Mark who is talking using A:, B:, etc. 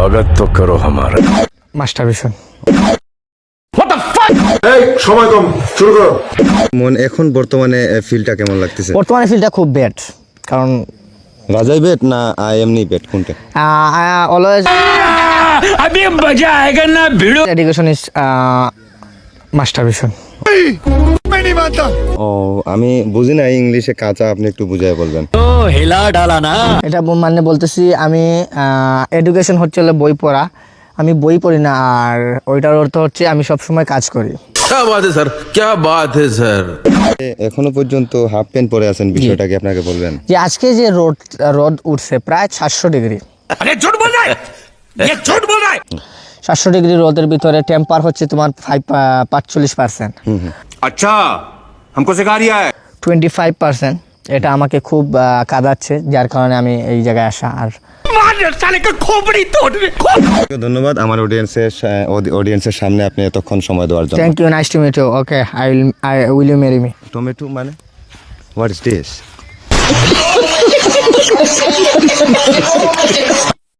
A: स्वागत तो करो हमारा।
B: মাস্টার ভীষণ
C: এই সময় কম, শুরু করো।
D: মন এখন বর্তমানে ফিলটা কেমন লাগতেছে?
B: বর্তমানে ফিল্ডটা খুব ব্যাড, কারণ
D: রাজাই বেট না এমনি বেট কোনটা?
B: অলওয়েজ
A: अभी मजा आएगा ना भिड़ो।
B: এডুকেশন ইজ মাস্টার ভীষণ।
D: ও আমি বুঝি না ইংলিশে কাঁচা, আপনি একটু বুঝাই বলবেন।
A: तो हिला डाला ना।
B: এটা মানে বলতেছি আমি এডুকেশন হচ্ছে হলো বই পড়া, আমি বই পড়ি না, আর ওইটার অর্থ হচ্ছে আমি সবসময় কাজ করি।
E: क्या बात है सर, क्या बात है सर।
D: এখনো পর্যন্ত হাফ প্যান্ট পরে আছেন, বিষয়টা কি আপনাকে বলবেন?
B: যে আজকে যে রোদ উঠছে প্রায় 700 ডিগ্রি,
A: अरे झूठ बोल रहा है, ये झूठ बोल रहा है।
B: 700 ডিগ্রি রোদের ভিতরে টেম্পার হচ্ছে তোমার 45%,
E: अच्छा, हमको सिखा रिया है।
B: 25%। এটা আমাকে খুব কাঁদাচ্ছে, যার কারণে আমি এই জায়গায় আসা। আর
A: साले का खोपड़ी तोड़ दे।
D: ধন্যবাদ আমার অডিয়েন্সের সামনে আপনি এতক্ষণ সময় দেওয়ার জন্য।
B: Thank you, nice to meet you. Okay, I will you marry me?
D: Tomato মানে হোয়াট ইজ দিস?